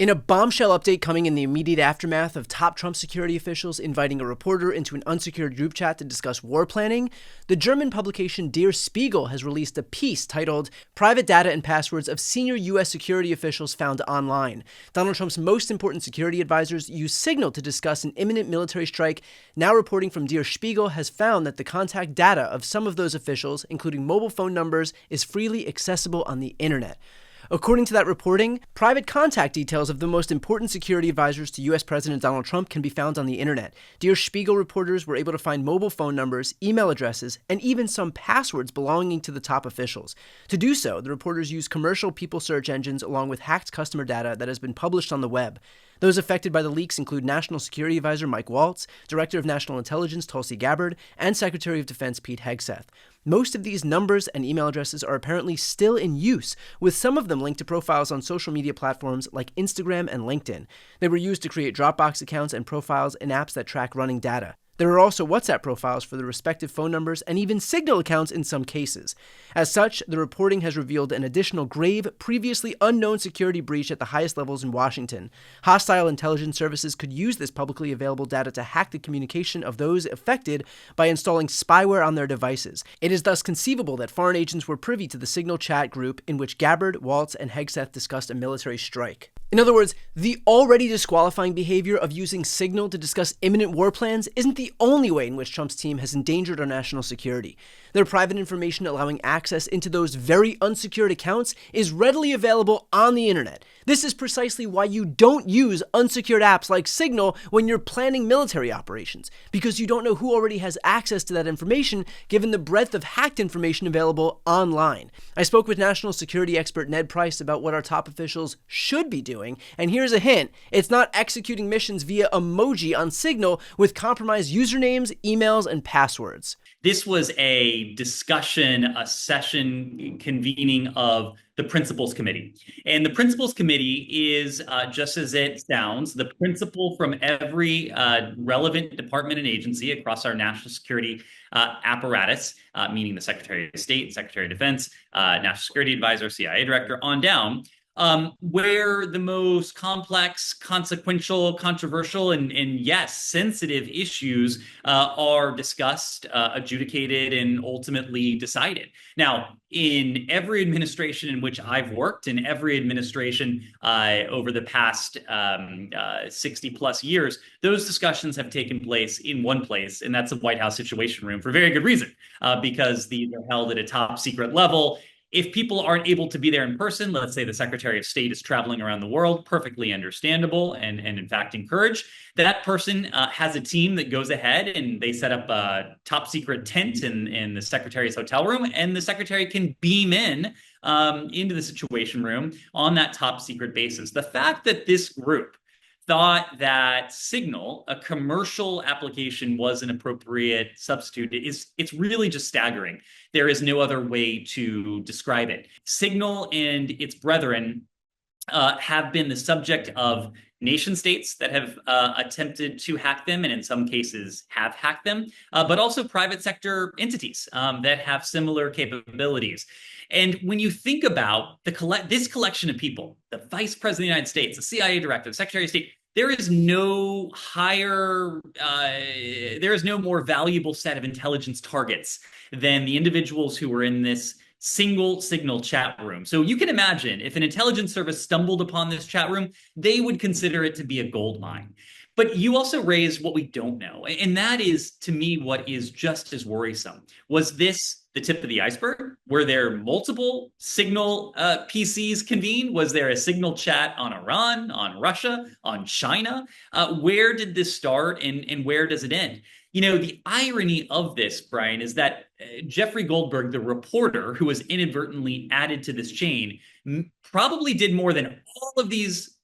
In a bombshell update coming in the immediate aftermath of top Trump security officials inviting a reporter into an unsecured group chat to discuss war planning, the German publication Der Spiegel has released a piece titled Private Data and Passwords of Senior U.S. Security Officials Found Online. Donald Trump's most important security advisors use Signal to discuss an imminent military strike. Now reporting from Der Spiegel has found that the contact data of some of those officials, including mobile phone numbers, is freely accessible on the internet. According to that reporting, private contact details of the most important security advisors to U.S. President Donald Trump can be found on the internet. Der Spiegel reporters were able to find mobile phone numbers, email addresses, and even some passwords belonging to the top officials. To do so, the reporters used commercial people search engines along with hacked customer data that has been published on the web. Those affected by the leaks include National Security Advisor Mike Waltz, Director of National Intelligence Tulsi Gabbard, and Secretary of Defense Pete Hegseth. Most of these numbers and email addresses are apparently still in use, with some of them linked to profiles on social media platforms like Instagram and LinkedIn. They were used to create Dropbox accounts and profiles in apps that track running data. There are also WhatsApp profiles for the respective phone numbers and even Signal accounts in some cases. As such, the reporting has revealed an additional grave, previously unknown security breach at the highest levels in Washington. Hostile intelligence services could use this publicly available data to hack the communication of those affected by installing spyware on their devices. It is thus conceivable that foreign agents were privy to the Signal chat group in which Gabbard, Waltz, and Hegseth discussed a military strike. In other words, the already disqualifying behavior of using Signal to discuss imminent war plans isn't the only way in which Trump's team has endangered our national security. Their private information allowing access into those very unsecured accounts is readily available on the internet. This is precisely why you don't use unsecured apps like Signal when you're planning military operations, because you don't know who already has access to that information given the breadth of hacked information available online. I spoke with national security expert Ned Price about what our top officials should be doing, and here's a hint: it's not executing missions via emoji on Signal with compromised usernames, emails, and passwords. This was a discussion, a session convening of the Principals Committee. And the Principals Committee is, just as it sounds, the principal from every relevant department and agency across our national security apparatus, meaning the Secretary of State, Secretary of Defense, National Security Advisor, CIA Director, on down, where the most complex, consequential, controversial, and yes, sensitive issues are discussed, adjudicated, and ultimately decided. Now, in every administration in which I've worked, in every administration over the past 60 plus years, those discussions have taken place in one place, and that's the White House Situation Room for very good reason, because these are held at a top secret level. If people aren't able to be there in person, let's say the Secretary of State is traveling around the world, perfectly understandable and in fact encouraged. That person has a team that goes ahead and they set up a top secret tent in the Secretary's hotel room, and the Secretary can beam in into the Situation Room on that top secret basis. The fact that this group thought that Signal, a commercial application, was an appropriate substitute it's really just staggering. There is no other way to describe it. Signal and its brethren have been the subject of nation states that have attempted to hack them, and in some cases have hacked them, but also private sector entities that have similar capabilities. And when you think about this collection of people, the Vice President of the United States, the CIA Director, the Secretary of State, there is no more valuable set of intelligence targets than the individuals who were in this single Signal chat room. So you can imagine if an intelligence service stumbled upon this chat room, they would consider it to be a gold mine. But you also raise what we don't know. And that is, to me, what is just as worrisome. Was this the tip of the iceberg? Were there multiple Signal PCs convened? Was there a Signal chat on Iran, on Russia, on China? Where did this start and where does it end? You know, the irony of this, Brian, is that Jeffrey Goldberg, the reporter who was inadvertently added to this chain, probably did more than all of these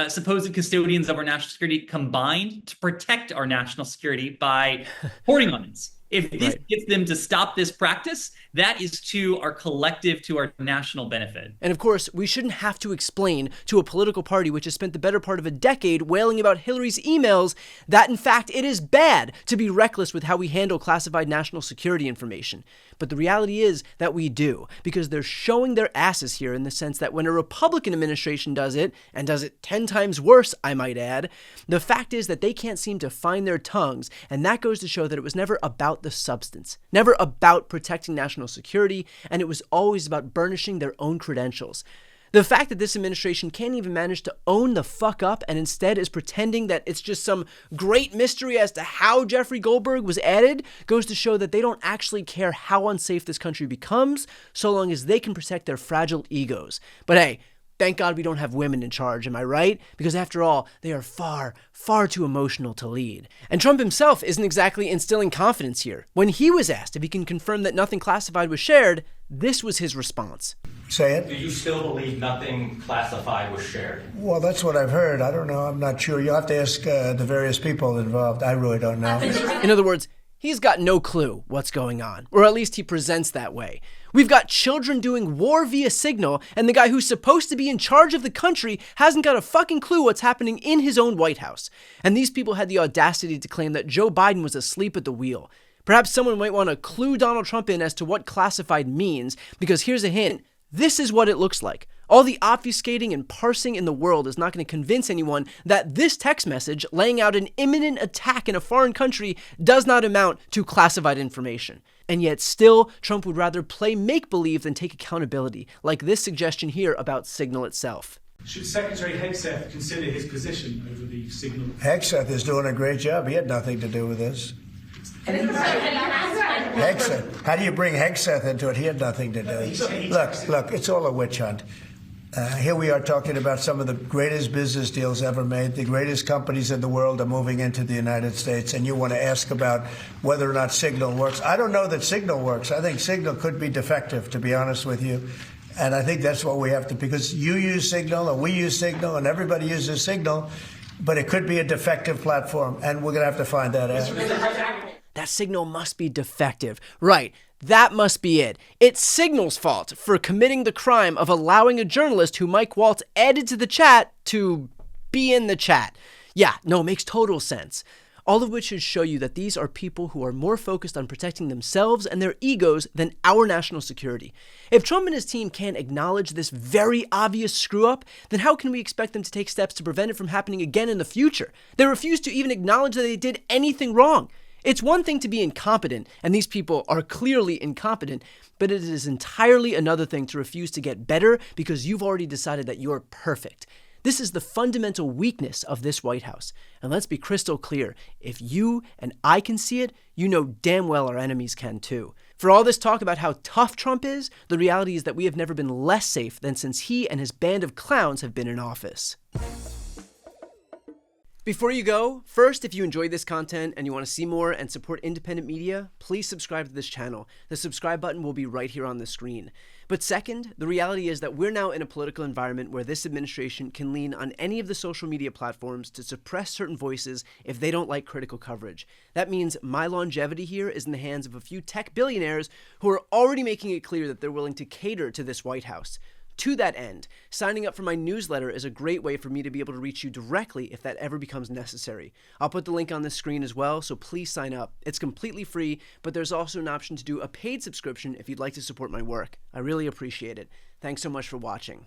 supposed custodians of our national security combined to protect our national security by reporting on this. If this gets them to stop this practice, that is to our collective, to our national benefit. And of course, we shouldn't have to explain to a political party which has spent the better part of a decade wailing about Hillary's emails that, in fact, it is bad to be reckless with how we handle classified national security information. But the reality is that we do, because they're showing their asses here in the sense that when a Republican administration does it, and does it 10 times worse, I might add, the fact is that they can't seem to find their tongues, and that goes to show that it was never about the substance, never about protecting national security, and it was always about burnishing their own credentials. The fact that this administration can't even manage to own the fuck up and instead is pretending that it's just some great mystery as to how Jeffrey Goldberg was added goes to show that they don't actually care how unsafe this country becomes so long as they can protect their fragile egos. But hey, thank God we don't have women in charge, am I right? Because after all, they are far, far too emotional to lead. And Trump himself isn't exactly instilling confidence here. When he was asked if he can confirm that nothing classified was shared, this was his response. Say it. Do you still believe nothing classified was shared? Well, that's what I've heard. I don't know. I'm not sure. You'll have to ask the various people involved. I really don't know. In other words, he's got no clue what's going on, or at least he presents that way. We've got children doing war via Signal, and the guy who's supposed to be in charge of the country hasn't got a fucking clue what's happening in his own White House. And these people had the audacity to claim that Joe Biden was asleep at the wheel. Perhaps someone might want to clue Donald Trump in as to what classified means, because here's a hint. This is what it looks like. All the obfuscating and parsing in the world is not going to convince anyone that this text message laying out an imminent attack in a foreign country does not amount to classified information. And yet still, Trump would rather play make-believe than take accountability, like this suggestion here about Signal itself. Should Secretary Hegseth consider his position over the Signal? Hegseth is doing a great job. He had nothing to do with this. Hegseth. How do you bring Hegseth into it? He had nothing to do. Look, it's all a witch hunt. Here we are talking about some of the greatest business deals ever made. The greatest companies in the world are moving into the United States, and you want to ask about whether or not Signal works. I don't know that Signal works. I think Signal could be defective, to be honest with you. And I think that's what we have to, because you use Signal, and we use Signal, and everybody uses Signal, but it could be a defective platform, and we're going to have to find that out. That Signal must be defective. Right. That must be it. It's Signal's fault for committing the crime of allowing a journalist who Mike Waltz added to the chat to be in the chat. Yeah, no, it makes total sense. All of which should show you that these are people who are more focused on protecting themselves and their egos than our national security. If Trump and his team can't acknowledge this very obvious screw-up, then how can we expect them to take steps to prevent it from happening again in the future? They refuse to even acknowledge that they did anything wrong. It's one thing to be incompetent, and these people are clearly incompetent, but it is entirely another thing to refuse to get better because you've already decided that you're perfect. This is the fundamental weakness of this White House. And let's be crystal clear, if you and I can see it, you know damn well our enemies can too. For all this talk about how tough Trump is, the reality is that we have never been less safe than since he and his band of clowns have been in office. Before you go, first, if you enjoyed this content and you want to see more and support independent media, please subscribe to this channel. The subscribe button will be right here on the screen. But second, the reality is that we're now in a political environment where this administration can lean on any of the social media platforms to suppress certain voices if they don't like critical coverage. That means my longevity here is in the hands of a few tech billionaires who are already making it clear that they're willing to cater to this White House. To that end, signing up for my newsletter is a great way for me to be able to reach you directly if that ever becomes necessary. I'll put the link on the screen as well, so please sign up. It's completely free, but there's also an option to do a paid subscription if you'd like to support my work. I really appreciate it. Thanks so much for watching.